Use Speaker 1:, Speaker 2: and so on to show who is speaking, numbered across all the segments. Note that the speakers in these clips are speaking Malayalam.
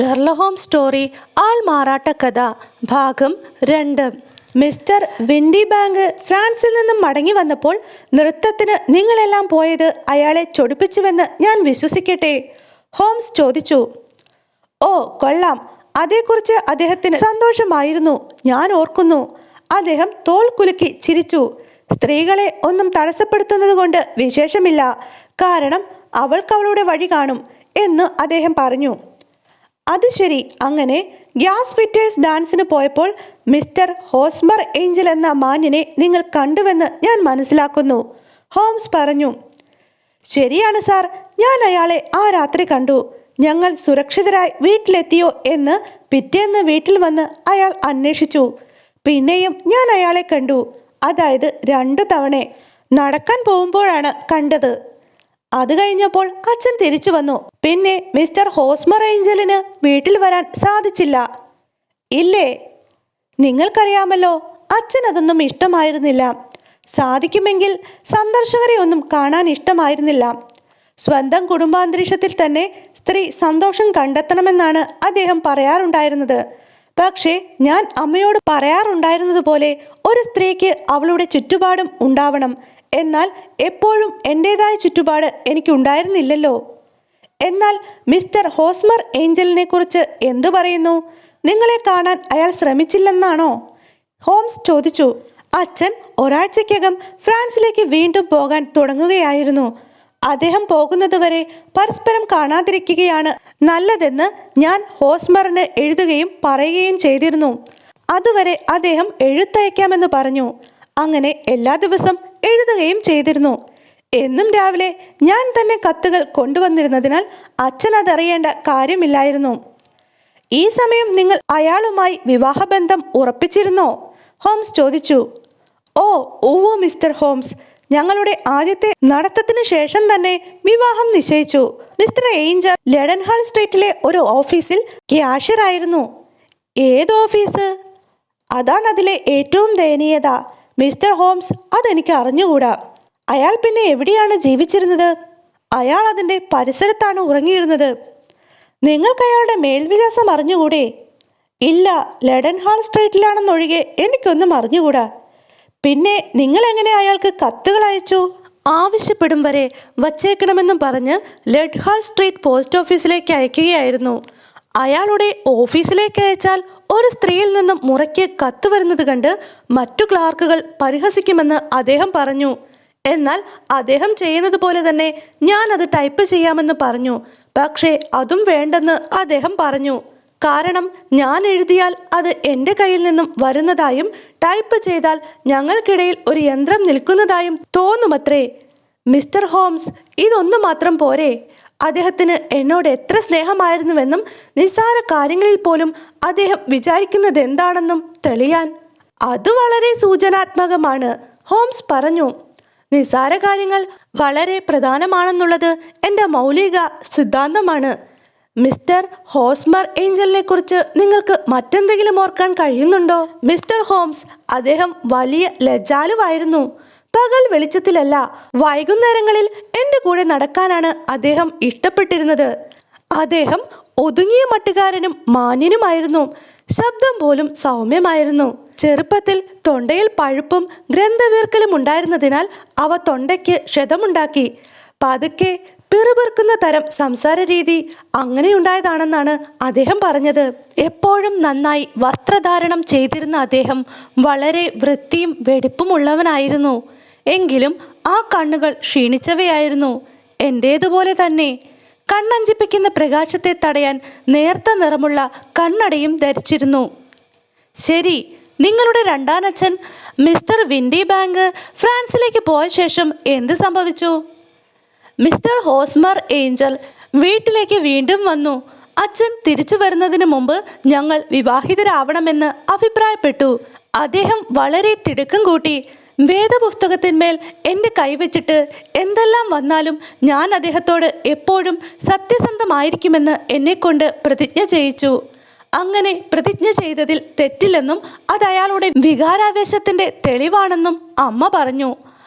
Speaker 1: ഷെർലക് ഹോംസ് സ്റ്റോറി ആൾമാറാട്ട കഥ ഭാഗം 2. മിസ്റ്റർ വിൻഡി ബാങ്ക് ഫ്രാൻസിൽ നിന്നും മടങ്ങി വന്നപ്പോൾ നൃത്തത്തിന് നിങ്ങളെല്ലാം പോയത് അയാളെ ചൊടിപ്പിച്ചുവെന്ന് ഞാൻ വിശ്വസിക്കട്ടെ? ഹോംസ് ചോദിച്ചു. ഓ കൊള്ളാം, അതേക്കുറിച്ച് അദ്ദേഹത്തിന് സന്തോഷമായിരുന്നു. ഞാൻ ഓർക്കുന്നു. അദ്ദേഹം തോൾ കുലുക്കി ചിരിച്ചു. സ്ത്രീകളെ ഒന്നും തടസ്സപ്പെടുത്തുന്നത് കൊണ്ട് വിശേഷമില്ല, കാരണം അവൾക്ക് അവളുടെ വഴി കാണും എന്ന് അദ്ദേഹം പറഞ്ഞു. അത് ശരി. അങ്ങനെ ഗ്യാസ് ഫിറ്റേഴ്സ് ഡാൻസിന് പോയപ്പോൾ മിസ്റ്റർ ഹോസ്മർ ഏഞ്ചൽ എന്ന മാന്യനെ നിങ്ങൾ കണ്ടുവെന്ന് ഞാൻ മനസ്സിലാക്കുന്നു, ഹോംസ് പറഞ്ഞു. ശരിയാണ് സാർ, ഞാൻ അയാളെ ആ രാത്രി കണ്ടു. ഞങ്ങൾ സുരക്ഷിതരായി വീട്ടിലെത്തിയോ എന്ന് പിറ്റേന്ന് വീട്ടിൽ വന്ന് അയാൾ അന്വേഷിച്ചു. പിന്നെയും ഞാൻ അയാളെ കണ്ടു, അതായത് 2 തവണ. നടക്കാൻ പോകുമ്പോഴാണ് കണ്ടത്. അത് കഴിഞ്ഞപ്പോൾ അച്ഛൻ തിരിച്ചു വന്നു. പിന്നെ മിസ്റ്റർ ഹോസ്മർ ഏഞ്ചലിന് വീട്ടിൽ വരാൻ സാധിച്ചില്ല, ഇല്ലേ? നിങ്ങൾക്കറിയാമല്ലോ, അച്ഛൻ അതൊന്നും ഇഷ്ടമായിരുന്നില്ല. സാധിക്കുമെങ്കിൽ സന്ദർശകരെ ഒന്നും കാണാൻ ഇഷ്ടമായിരുന്നില്ല. സ്വന്തം കുടുംബാന്തരീക്ഷത്തിൽ തന്നെ സ്ത്രീ സന്തോഷം കണ്ടെത്തണമെന്നാണ് അദ്ദേഹം പറയാറുണ്ടായിരുന്നത്. പക്ഷേ ഞാൻ അമ്മയോട് പറയാറുണ്ടായിരുന്നത് പോലെ ഒരു സ്ത്രീക്ക് അവളുടെ ചുറ്റുപാടും ഉണ്ടാവണം. എന്നാൽ എപ്പോഴും എൻ്റേതായ ചുറ്റുപാട് എനിക്കുണ്ടായിരുന്നില്ലല്ലോ. എന്നാൽ മിസ്റ്റർ ഹോസ്മർ ഏഞ്ചലിനെ കുറിച്ച് എന്തു പറയുന്നു? നിങ്ങളെ കാണാൻ അയാൾ ശ്രമിച്ചില്ലെന്നാണോ? ഹോംസ് ചോദിച്ചു. അച്ഛൻ ഒരാഴ്ചയ്ക്കകം ഫ്രാൻസിലേക്ക് വീണ്ടും പോകാൻ തുടങ്ങുകയായിരുന്നു. അദ്ദേഹം പോകുന്നതുവരെ പരസ്പരം കാണാതിരിക്കുകയാണ് നല്ലതെന്ന് ഞാൻ ഹോസ്മറിന് എഴുതുകയും പറയുകയും ചെയ്തിരുന്നു. അതുവരെ അദ്ദേഹം എഴുത്തയക്കാമെന്ന് പറഞ്ഞു. അങ്ങനെ എല്ലാ ദിവസവും എഴുതുകയും ചെയ്തിരുന്നു. എന്നും രാവിലെ ഞാൻ തന്നെ കത്തുകൾ കൊണ്ടുവന്നിരുന്നതിനാൽ അച്ഛൻ അതറിയേണ്ട കാര്യമില്ലായിരുന്നു. ഈ സമയം നിങ്ങൾ അയാളുമായി വിവാഹബന്ധം ഉറപ്പിച്ചിരുന്നോ? ഹോംസ് ചോദിച്ചു. ഓ ഉവ്വ് മിസ്റ്റർ ഹോംസ്, ഞങ്ങളുടെ ആദ്യത്തെ നടത്തത്തിന് ശേഷം തന്നെ വിവാഹം നിശ്ചയിച്ചു. മിസ്റ്റർ ഏഞ്ചൽ ലെഡൻഹാൾ സ്ട്രീറ്റിലെ ഒരു ഓഫീസിൽ ക്യാഷ്യറായിരുന്നു. ഏത് ഓഫീസ്? അതാണ് അതിലെ ഏറ്റവും ദയനീയത മിസ്റ്റർ ഹോംസ്. അതെനിക്ക് അറിഞ്ഞുകൂടാ. അയാൾ പിന്നെ എവിടെയാണ് ജീവിച്ചിരുന്നത്? അയാൾ അതിൻ്റെ പരിസരത്താണ് ഉറങ്ങിയിരുന്നത്. നിങ്ങൾക്ക് അയാളുടെ മേൽവിലാസം അറിഞ്ഞുകൂടെ? ഇല്ല, ലെഡൻഹാൾ സ്ട്രീറ്റിലാണെന്നൊഴികെ എനിക്കൊന്നും അറിഞ്ഞുകൂടാ. പിന്നെ നിങ്ങൾ എങ്ങനെ അയാൾക്ക് കത്തുകൾ അയച്ചു? ആവശ്യപ്പെടും വരെ വച്ചേക്കണമെന്നും പറഞ്ഞ് ലെഡൻഹാൾ സ്ട്രീറ്റ് പോസ്റ്റ് ഓഫീസിലേക്ക് അയക്കുകയായിരുന്നു. അയാളുടെ ഓഫീസിലേക്ക് അയച്ചാൽ ഒരു സ്ത്രീയിൽ നിന്നും മുറയ്ക്ക് കത്ത് വരുന്നത് കണ്ട് മറ്റു ക്ലാർക്കുകൾ പരിഹസിക്കുമെന്ന് അദ്ദേഹം പറഞ്ഞു. എന്നാൽ അദ്ദേഹം ചെയ്യുന്നത് പോലെ തന്നെ ഞാൻ അത് ടൈപ്പ് ചെയ്യാമെന്ന് പറഞ്ഞു. പക്ഷേ അതും വേണ്ടെന്ന് അദ്ദേഹം പറഞ്ഞു. കാരണം ഞാൻ എഴുതിയാൽ അത് എൻ്റെ കയ്യിൽ നിന്നും വരുന്നതായും ടൈപ്പ് ചെയ്താൽ ഞങ്ങൾക്കിടയിൽ ഒരു യന്ത്രം നിൽക്കുന്നതായും തോന്നുമത്രേ. മിസ്റ്റർ ഹോംസ്, ഇതൊന്നു മാത്രം പോരെ? അദ്ദേഹത്തിന് എന്നോട് എത്ര സ്നേഹമായിരുന്നുവെന്നും നിസ്സാര കാര്യങ്ങളിൽ പോലും അദ്ദേഹം വിചാരിക്കുന്നത് എന്താണെന്നും തെളിയാൻ അത് വളരെ സൂചനാത്മകമാണ്, ഹോംസ് പറഞ്ഞു. നിസ്സാര കാര്യങ്ങൾ വളരെ പ്രധാനമാണെന്നുള്ളത് എൻ്റെ മൗലിക സിദ്ധാന്തമാണ്. മിസ്റ്റർ ഹോസ്മർ ഏഞ്ചലിനെ കുറിച്ച് നിങ്ങൾക്ക് മറ്റെന്തെങ്കിലും ഓർക്കാൻ കഴിയുന്നുണ്ടോ? മിസ്റ്റർ ഹോംസ്, അദ്ദേഹം വലിയ ലജ്ജാലുവായിരുന്നു. പകൽ വെളിച്ചത്തിലല്ല, വൈകുന്നേരങ്ങളിൽ എൻ്റെ കൂടെ നടക്കാനാണ് അദ്ദേഹം ഇഷ്ടപ്പെട്ടിരുന്നത്. അദ്ദേഹം ഒതുങ്ങിയ മട്ടുകാരനും മാന്യനുമായിരുന്നു. ശബ്ദം പോലും സൗമ്യമായിരുന്നു. ചെറുപ്പത്തിൽ തൊണ്ടയിൽ പഴുപ്പും ഗ്രന്ഥവീർക്കലും ഉണ്ടായിരുന്നതിനാൽ അവ തൊണ്ടയ്ക്ക് ക്ഷതമുണ്ടാക്കി. പതുക്കെ പിറുപിറുക്കുന്ന തരം സംസാര രീതി അങ്ങനെയുണ്ടായതാണെന്നാണ് അദ്ദേഹം പറഞ്ഞത്. എപ്പോഴും നന്നായി വസ്ത്രധാരണം ചെയ്തിരുന്ന അദ്ദേഹം വളരെ വൃത്തിയും വെടിപ്പുമുള്ളവനായിരുന്നു. എങ്കിലും ആ കണ്ണുകൾ ക്ഷീണിച്ചവയായിരുന്നു. എൻ്റേതുപോലെ തന്നെ. കണ്ണഞ്ചിപ്പിക്കുന്ന പ്രകാശത്തെ തടയാൻ നേർത്ത നിറമുള്ള കണ്ണടയും ധരിച്ചിരുന്നു. ശരി, നിങ്ങളുടെ രണ്ടാനച്ഛൻ മിസ്റ്റർ വിൻഡി ബാങ്ക് ഫ്രാൻസിലേക്ക് പോയ ശേഷം എന്ത് സംഭവിച്ചു? മിസ്റ്റർ ഹോസ്മർ ഏഞ്ചൽ വീട്ടിലേക്ക് വീണ്ടും വന്നു. അച്ഛൻ തിരിച്ചു വരുന്നതിന് മുമ്പ് ഞങ്ങൾ വിവാഹിതരാവണമെന്ന് അഭിപ്രായപ്പെട്ടു. അദ്ദേഹം വളരെ തിടുക്കം കൂട്ടി. വേദപുസ്തകത്തിന്മേൽ എൻ്റെ കൈവച്ചിട്ട് എന്തെല്ലാം വന്നാലും ഞാൻ അദ്ദേഹത്തോട് എപ്പോഴും സത്യസന്ധമായിരിക്കുമെന്ന് എന്നെക്കൊണ്ട് പ്രതിജ്ഞ ചെയ്യിച്ചു. അങ്ങനെ പ്രതിജ്ഞ ചെയ്തതിൽ തെറ്റില്ലെന്നും അത് അയാളുടെ വികാരാവേശത്തിൻ്റെ തെളിവാണെന്നും അമ്മ പറഞ്ഞു.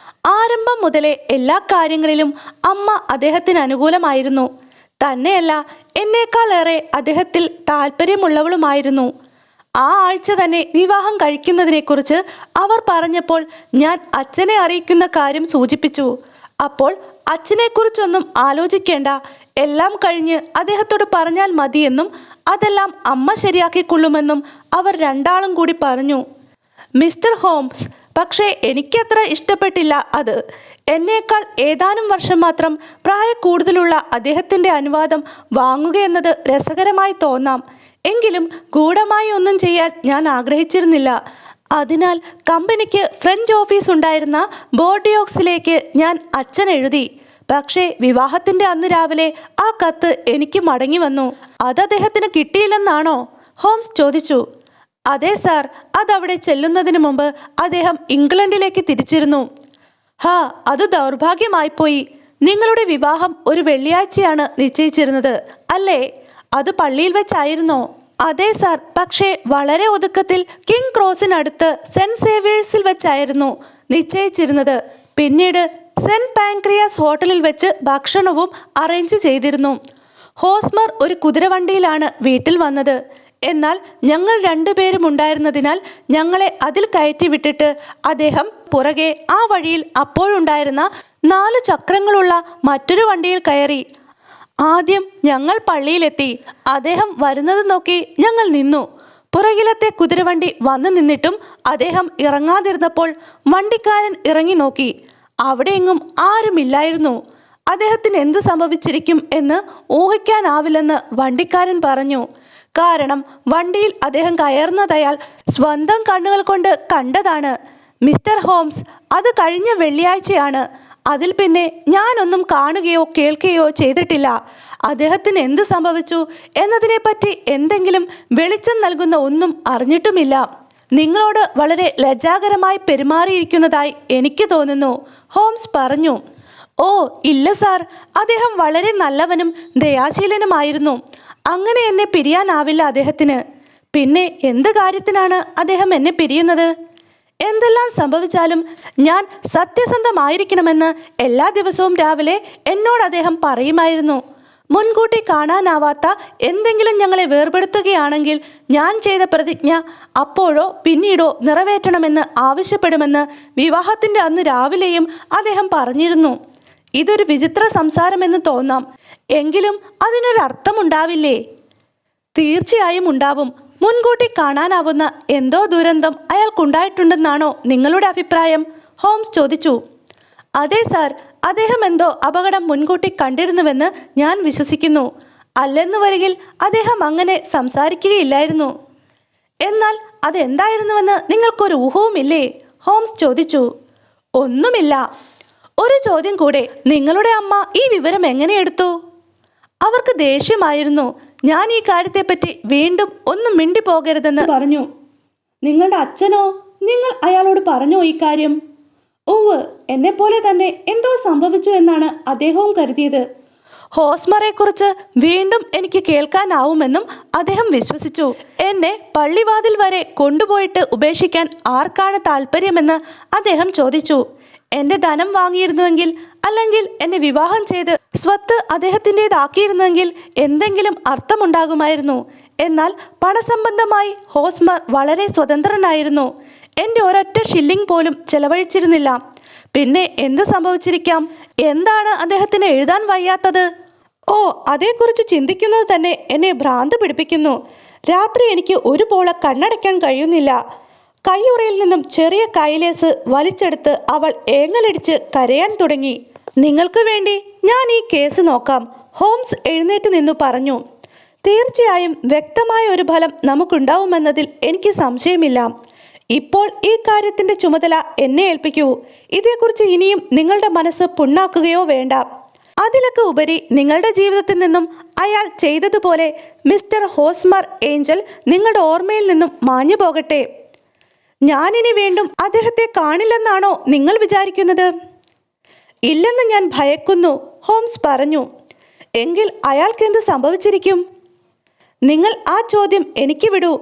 Speaker 1: ആരംഭം മുതലേ എല്ലാ കാര്യങ്ങളിലും അമ്മ അദ്ദേഹത്തിന് അനുകൂലമായിരുന്നു. തന്നെയല്ല, എന്നേക്കാളേറെ അദ്ദേഹത്തിൽ താല്പര്യമുള്ളവളുമായിരുന്നു. ആ ആഴ്ച തന്നെ വിവാഹം കഴിക്കുന്നതിനെക്കുറിച്ച് അവർ പറഞ്ഞപ്പോൾ ഞാൻ അച്ഛനെ അറിയിക്കുന്ന കാര്യം സൂചിപ്പിച്ചു. അപ്പോൾ അച്ഛനെക്കുറിച്ചൊന്നും ആലോചിക്കേണ്ട, എല്ലാം കഴിഞ്ഞ് അദ്ദേഹത്തോട് പറഞ്ഞാൽ മതിയെന്നും അതെല്ലാം അമ്മ ശരിയാക്കിക്കൊള്ളുമെന്നും അവർ രണ്ടാളും കൂടി പറഞ്ഞു. മിസ്റ്റർ ഹോംസ് പക്ഷേ എനിക്കത്ര ഇഷ്ടപ്പെട്ടില്ല അത്. എന്നേക്കാൾ ഏതാനും വർഷം മാത്രം പ്രായക്കൂടുതലുള്ള അദ്ദേഹത്തിൻ്റെ അനുവാദം വാങ്ങുകയെന്നത് രസകരമായി തോന്നാം. എങ്കിലും ഗൂഢമായി ഒന്നും ചെയ്യാൻ ഞാൻ ആഗ്രഹിച്ചിരുന്നില്ല. അതിനാൽ കമ്പനിക്ക് ഫ്രഞ്ച് ഓഫീസ് ഉണ്ടായിരുന്ന ബോർഡിയോക്സിലേക്ക് ഞാൻ അച്ഛൻ എഴുതി. പക്ഷേ വിവാഹത്തിൻ്റെ അന്ന് രാവിലെ ആ കത്ത് എനിക്ക് മടങ്ങി വന്നു. അത് അദ്ദേഹത്തിന് കിട്ടിയില്ലെന്നാണോ? ഹോംസ് ചോദിച്ചു. അതെ സാർ, അതവിടെ ചെല്ലുന്നതിന് മുമ്പ് അദ്ദേഹം ഇംഗ്ലണ്ടിലേക്ക് തിരിച്ചിരുന്നു. അത് ദൗർഭാഗ്യമായിപ്പോയി. നിങ്ങളുടെ വിവാഹം ഒരു വെള്ളിയാഴ്ചയാണ് നിശ്ചയിച്ചിരുന്നത് അല്ലേ? അത് പള്ളിയിൽ വെച്ചായിരുന്നോ? അതെ സാർ, പക്ഷേ വളരെ ഒതുക്കത്തിൽ കിങ് ക്രോസിനടുത്ത് സെന്റ് സേവിയേഴ്സിൽ വെച്ചായിരുന്നു നിശ്ചയിച്ചിരുന്നത്. പിന്നീട് സെന്റ് പാൻക്രിയാസ് ഹോട്ടലിൽ വെച്ച് ഭക്ഷണവും അറേഞ്ച് ചെയ്തിരുന്നു. ഹോസ്മർ ഒരു കുതിരവണ്ടിയിലാണ് വീട്ടിൽ വന്നത്. എന്നാൽ ഞങ്ങൾ രണ്ടുപേരും ഉണ്ടായിരുന്നതിനാൽ ഞങ്ങളെ അതിൽ കയറ്റി വിട്ടിട്ട് അദ്ദേഹം പുറകെ ആ വഴിയിൽ അപ്പോഴുണ്ടായിരുന്ന 4 ചക്രങ്ങളുള്ള മറ്റൊരു വണ്ടിയിൽ കയറി. ആദ്യം ഞങ്ങൾ പള്ളിയിലെത്തി. അദ്ദേഹം വരുന്നത് നോക്കി ഞങ്ങൾ നിന്നു. പുറകിലത്തെ കുതിരവണ്ടി വന്നു നിന്നിട്ടും അദ്ദേഹം ഇറങ്ങാതിരുന്നപ്പോൾ വണ്ടിക്കാരൻ ഇറങ്ങി നോക്കി. അവിടെയെങ്ങും ആരുമില്ലായിരുന്നു. അദ്ദേഹത്തിന് എന്ത് സംഭവിച്ചിരിക്കും എന്ന് ഊഹിക്കാനാവില്ലെന്ന് വണ്ടിക്കാരൻ പറഞ്ഞു. കാരണം വണ്ടിയിൽ അദ്ദേഹം കയറുന്നതയാൾ സ്വന്തം കണ്ണുകൾ കൊണ്ട് കണ്ടതാണ്. മിസ്റ്റർ ഹോംസ്, അത് കഴിഞ്ഞ വെള്ളിയാഴ്ചയാണ്. അതിൽ പിന്നെ ഞാനൊന്നും കാണുകയോ കേൾക്കുകയോ ചെയ്തിട്ടില്ല. അദ്ദേഹത്തിന് എന്ത് സംഭവിച്ചു എന്നതിനെപ്പറ്റി എന്തെങ്കിലും വെളിച്ചം നൽകുന്ന ഒന്നും അറിഞ്ഞിട്ടുമില്ല. നിങ്ങളോട് വളരെ ലജ്ജാകരമായി പെരുമാറിയിരിക്കുന്നതായി എനിക്ക് തോന്നുന്നു, ഹോംസ് പറഞ്ഞു. ഓ ഇല്ല സാർ, അദ്ദേഹം വളരെ നല്ലവനും ദയാശീലനുമായിരുന്നു. അങ്ങനെ എന്നെ പിരിയാനാവില്ല അദ്ദേഹത്തിന്. പിന്നെ എന്ത് കാര്യത്തിനാണ് അദ്ദേഹം എന്നെ പിരിയുന്നത്? എന്തെല്ലാം സംഭവിച്ചാലും ഞാൻ സത്യസന്ധമായിരിക്കണമെന്ന് എല്ലാ ദിവസവും രാവിലെ എന്നോട് അദ്ദേഹം പറയുമായിരുന്നു. മുൻകൂട്ടി കാണാനാവാത്ത എന്തെങ്കിലും ഞങ്ങളെ വേർപെടുത്തുകയാണെങ്കിൽ ഞാൻ ചെയ്ത പ്രതിജ്ഞ അപ്പോഴോ പിന്നീടോ നിറവേറ്റണമെന്ന് ആവശ്യപ്പെടുമെന്ന് വിവാഹത്തിൻ്റെ അന്ന് രാവിലെയും അദ്ദേഹം പറഞ്ഞിരുന്നു. ഇതൊരു വിചിത്ര സംസാരമെന്ന് തോന്നാം, എങ്കിലും അതിനൊരർത്ഥമുണ്ടാവില്ലേ? തീർച്ചയായും ഉണ്ടാവും. മുൻകൂട്ടി കാണാനാവുന്ന എന്തോ ദുരന്തം അയാൾക്കുണ്ടായിട്ടുണ്ടെന്നാണോ നിങ്ങളുടെ അഭിപ്രായം? ഹോംസ് ചോദിച്ചു. അതെ സാർ, അദ്ദേഹം എന്തോ അപകടം മുൻകൂട്ടി കണ്ടിരുന്നുവെന്ന് ഞാൻ വിശ്വസിക്കുന്നു. അല്ലെന്നു വരികിൽ അദ്ദേഹം അങ്ങനെ സംസാരിക്കുകയില്ലായിരുന്നു. എന്നാൽ അതെന്തായിരുന്നുവെന്ന് നിങ്ങൾക്കൊരു ഊഹവുമില്ലേ? ഹോംസ് ചോദിച്ചു. ഒന്നുമില്ല. ഒരു ചോദ്യം കൂടെ, നിങ്ങളുടെ അമ്മ ഈ വിവരം എങ്ങനെ എടുത്തു? അവർക്ക് ദേഷ്യമായിരുന്നു. ഞാൻ ഈ കാര്യത്തെപ്പറ്റി വീണ്ടും ഒന്നും മിണ്ടിപ്പോകരുതെന്ന് പറഞ്ഞു. നിങ്ങളുടെ അച്ഛനോ? നിങ്ങൾ അയാളോട് പറഞ്ഞോ ഈ കാര്യം? ഓവ്, എന്നെപ്പോലെ തന്നെ എന്തോ സംഭവിച്ചു എന്നാണ് അദ്ദേഹവും കരുതിയത്. ഹോസ്മറെക്കുറിച്ച് വീണ്ടും എനിക്ക് കേൾക്കാനാവുമെന്നും അദ്ദേഹം വിശ്വസിച്ചു. എന്നെ പള്ളിവാതിൽ വരെ കൊണ്ടുപോയിട്ട് ഉപേക്ഷിക്കാൻ ആർക്കാണ് താല്പര്യമെന്ന് അദ്ദേഹം ചോദിച്ചു. എൻ്റെ ധനം വാങ്ങിയിരുന്നുവെങ്കിൽ, അല്ലെങ്കിൽ എന്നെ വിവാഹം ചെയ്ത് സ്വത്ത് അദ്ദേഹത്തിൻ്റെതാക്കിയിരുന്നെങ്കിൽ എന്തെങ്കിലും അർത്ഥമുണ്ടാകുമായിരുന്നു. എന്നാൽ പണസംബന്ധമായി ഹോസ്മർ വളരെ സ്വതന്ത്രനായിരുന്നു. എൻ്റെ ഒരൊറ്റ ഷില്ലിംഗ് പോലും ചെലവഴിച്ചിരുന്നില്ല. പിന്നെ എന്ത് സംഭവിച്ചിരിക്കാം? എന്താണ് അദ്ദേഹത്തിന് എഴുതാൻ വയ്യാത്തത്? ഓ, അതേക്കുറിച്ച് ചിന്തിക്കുന്നത് തന്നെ എന്നെ ഭ്രാന്ത് പിടിപ്പിക്കുന്നു. രാത്രി എനിക്ക് ഒരു പോള കണ്ണടയ്ക്കാൻ കഴിയുന്നില്ല. കയ്യുറയിൽ നിന്നും ചെറിയ കൈലേസ് വലിച്ചെടുത്ത് അവൾ ഏങ്ങലടിച്ച് കരയാൻ തുടങ്ങി. നിങ്ങൾക്ക് വേണ്ടി ഞാൻ ഈ കേസ് നോക്കാം, ഹോംസ് എഴുന്നേറ്റ് നിന്നു പറഞ്ഞു. തീർച്ചയായും വ്യക്തമായ ഒരു ഫലം നമുക്കുണ്ടാവുമെന്നതിൽ എനിക്ക് സംശയമില്ല. ഇപ്പോൾ ഈ കാര്യത്തിൻ്റെ ചുമതല എന്നെ ഏൽപ്പിക്കൂ. ഇതേക്കുറിച്ച് ഇനിയും നിങ്ങളുടെ മനസ്സ് പുണ്ണാക്കുകയോ വേണ്ട. അതിലൊക്കെ ഉപരി നിങ്ങളുടെ ജീവിതത്തിൽ നിന്നും അയാൾ ചെയ്തതുപോലെ മിസ്റ്റർ ഹോസ്മർ ഏഞ്ചൽ നിങ്ങളുടെ ഓർമ്മയിൽ നിന്നും മാഞ്ഞു പോകട്ടെ. ഞാനിനി വീണ്ടും അദ്ദേഹത്തെ കാണില്ലെന്നാണോ നിങ്ങൾ വിചാരിക്കുന്നത്? ഇല്ലെന്ന് ഞാൻ ഭയക്കുന്നു, ഹോംസ് പറഞ്ഞു. എങ്കിൽ അയാൾക്ക് എന്ത് സംഭവിച്ചിരിക്കും? നിങ്ങൾ ആ ചോദ്യം എനിക്ക് വിടൂ.